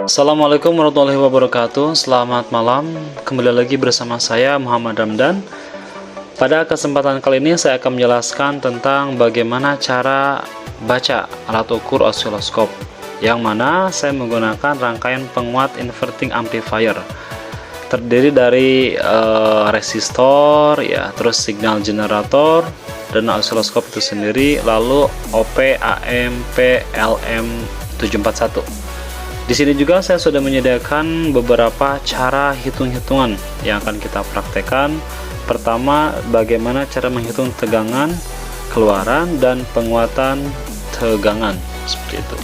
Assalamualaikum warahmatullahi wabarakatuh. Selamat malam. Kembali lagi bersama saya Muhammad Ramdan. Pada kesempatan kali ini saya akan menjelaskan tentang bagaimana cara baca alat ukur osiloskop, yang mana saya menggunakan rangkaian penguat inverting amplifier. Terdiri dari resistor, ya, terus signal generator dan osiloskop itu sendiri, lalu OP, AM, P, LM 741. Di sini juga saya sudah menyediakan beberapa cara hitung-hitungan yang akan kita praktekkan. Pertama, bagaimana cara menghitung tegangan, keluaran, dan penguatan tegangan, seperti itu.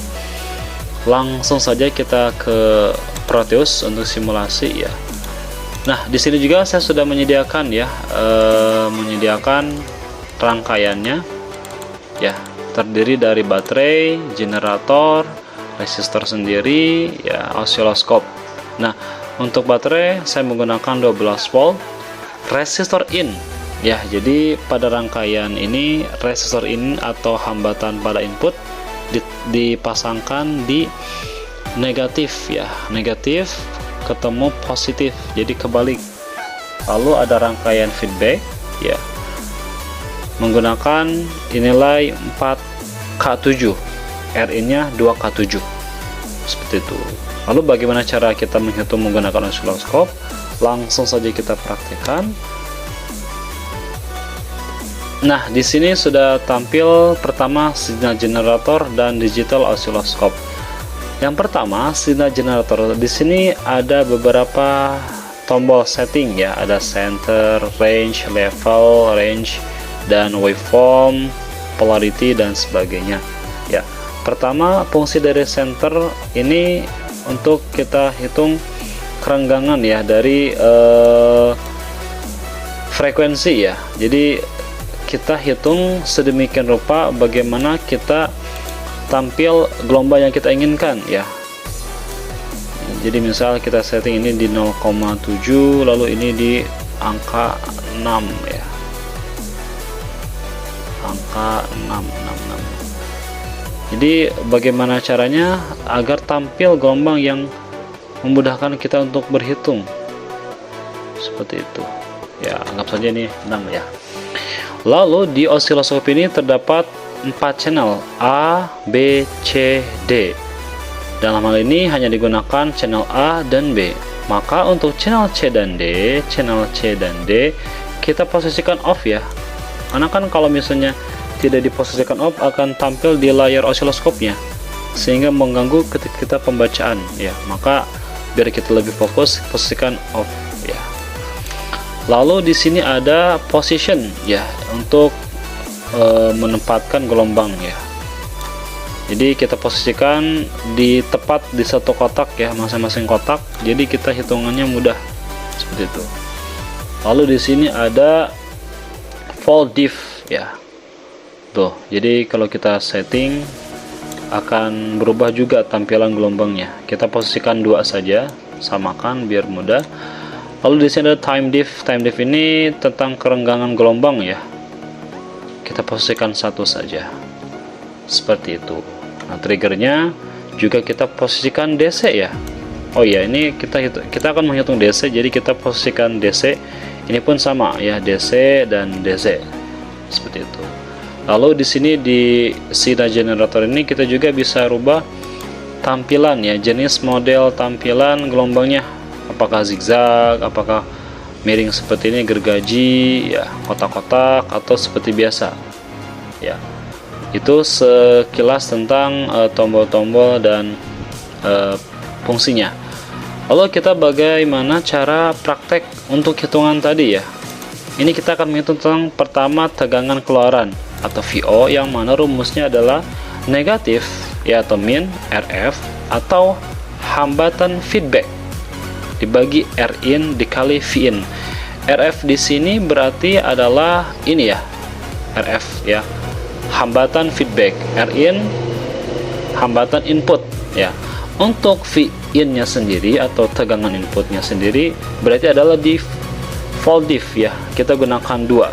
Langsung saja kita ke Proteus untuk simulasi, ya. Nah, di sini juga saya sudah menyediakan, ya, menyediakan rangkaiannya, ya, terdiri dari baterai, generator, resistor sendiri, ya, osiloskop. Nah, untuk baterai saya menggunakan 12 volt, resistor in, ya. Jadi pada rangkaian ini resistor in atau hambatan pada input dipasangkan di negatif, ya, negatif ketemu positif, jadi kebalik. Lalu ada rangkaian feedback, ya, menggunakan nilai 4K7, RIN-nya 2K7, seperti itu. Lalu bagaimana cara kita menghitung menggunakan osiloskop? Langsung saja kita praktekkan. Nah, di sini sudah tampil pertama signal generator dan digital osiloskop. Yang pertama, signal generator. Di sini ada beberapa tombol setting, ya, ada center, range, level, range, dan waveform, polarity, dan sebagainya, ya. Pertama, fungsi dari center ini untuk kita hitung kerenggangan, ya, dari frekuensi, ya. Jadi kita hitung sedemikian rupa bagaimana kita tampil gelombang yang kita inginkan, ya. Jadi misal kita setting ini di 0,7, lalu ini di angka 6, ya, angka 666. Jadi bagaimana caranya agar tampil gelombang yang memudahkan kita untuk berhitung, seperti itu, ya. Anggap saja ini 6, ya. Lalu di osiloskop ini terdapat 4 channel A, B, C, D. Dalam hal ini hanya digunakan channel A dan B. Maka untuk channel C dan D, kita posisikan off, ya. Karena kan kalau misalnya tidak diposisikan off akan tampil di layar osiloskopnya sehingga mengganggu ketika kita pembacaan, ya. Maka biar kita lebih fokus, posisikan off, ya. Lalu di sini ada position, ya, untuk menempatkan gelombang, ya. Jadi kita posisikan tepat di satu kotak, ya, masing-masing kotak. Jadi kita hitungannya mudah, seperti itu. Lalu di sini ada volt diff, ya. Tuh, jadi kalau kita setting akan berubah juga tampilan gelombangnya. Kita posisikan 2 saja, samakan biar mudah. Lalu di sini ada time diff. Time diff ini tentang kerenggangan gelombang, ya. Kita posisikan 1 saja, seperti itu. Nah, triggernya juga kita posisikan DC, ya. Oh ya, ini kita akan menghitung DC, jadi kita posisikan DC. Ini pun sama, ya, DC dan DC, seperti itu. Lalu di sini di signal generator ini kita juga bisa rubah tampilan, ya, jenis model tampilan gelombangnya, apakah zigzag, apakah miring seperti ini, gergaji, ya, kotak-kotak, atau seperti biasa, ya. Itu sekilas tentang tombol-tombol dan fungsinya. Lalu kita bagaimana cara praktek untuk hitungan tadi, ya. Ini kita akan menghitung tentang pertama tegangan keluaran atau VO, yang mana rumusnya adalah negatif, ya, atau min RF atau hambatan feedback dibagi Rin dikali Vin. RF di sini berarti adalah ini, ya, RF, ya, hambatan feedback, Rin hambatan input, ya. Untuk Vin nya sendiri atau tegangan inputnya sendiri berarti adalah di volt diff, ya. Kita gunakan 2,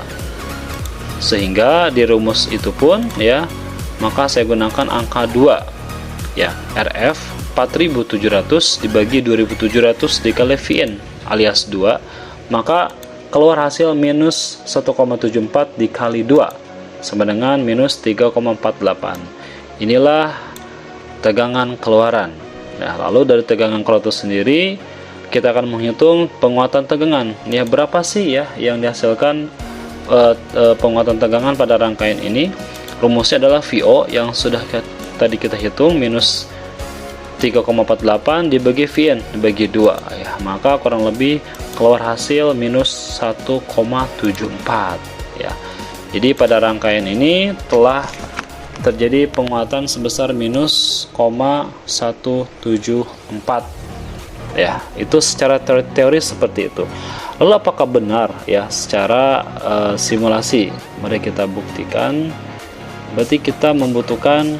sehingga di rumus itu pun, ya, maka saya gunakan angka 2, ya, RF 4700 dibagi 2700 dikali Vn alias 2, maka keluar hasil minus 1,74 dikali 2 sama dengan minus 3,48. Inilah tegangan keluaran. Nah, lalu dari tegangan keluar itu sendiri kita akan menghitung penguatan tegangan. Ya, berapa sih ya yang dihasilkan penguatan tegangan pada rangkaian ini? Rumusnya adalah VO yang sudah tadi kita hitung, minus 3,48 dibagi Vn dibagi 2 ya, maka kurang lebih keluar hasil minus 1,74 ya. Jadi pada rangkaian ini telah terjadi penguatan sebesar minus 0,174 ya. Itu secara teori seperti itu. Lalu apakah benar ya secara simulasi? Mari kita buktikan. Berarti kita membutuhkan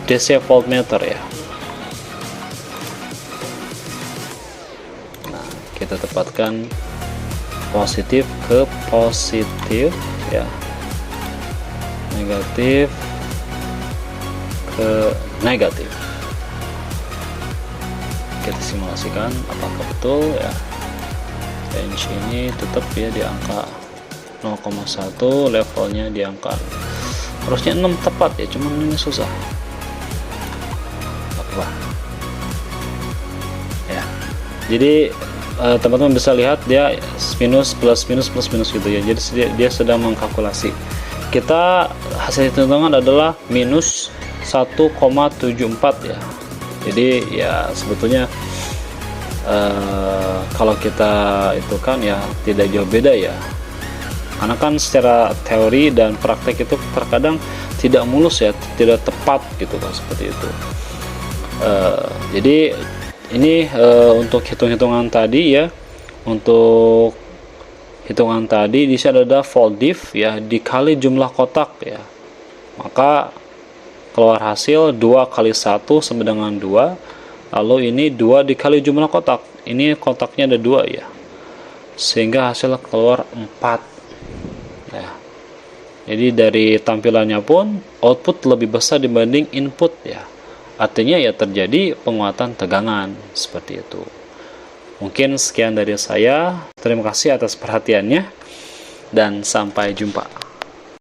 DC voltmeter ya. Nah, kita tempatkan positif ke positif ya, negatif ke negatif. Kita simulasikan apakah betul ya. Range ini tetap ya di angka 0,1, levelnya di angka harusnya 6 tepat ya, cuman ini susah ya. Jadi teman-teman bisa lihat dia minus plus minus plus minus gitu ya. Jadi dia sedang mengkalkulasi. Kita hasil hitungan adalah minus 1,74 ya. Jadi ya sebetulnya kalau kita itu kan ya tidak jauh beda ya. Karena kan secara teori dan praktek itu terkadang tidak mulus ya, tidak tepat gitu kan, seperti itu. Jadi ini untuk hitung-hitungan tadi ya, untuk hitungan tadi di sini ada volt diff ya dikali jumlah kotak ya, maka keluar hasil 2 kali 1 sama dengan 2. Lalu ini 2 dikali jumlah kotak, ini kotaknya ada 2 ya, sehingga hasil keluar 4 ya. Jadi dari tampilannya pun output lebih besar dibanding input ya. Artinya ya terjadi penguatan tegangan seperti itu. Mungkin sekian dari saya. Terima kasih atas perhatiannya dan sampai jumpa.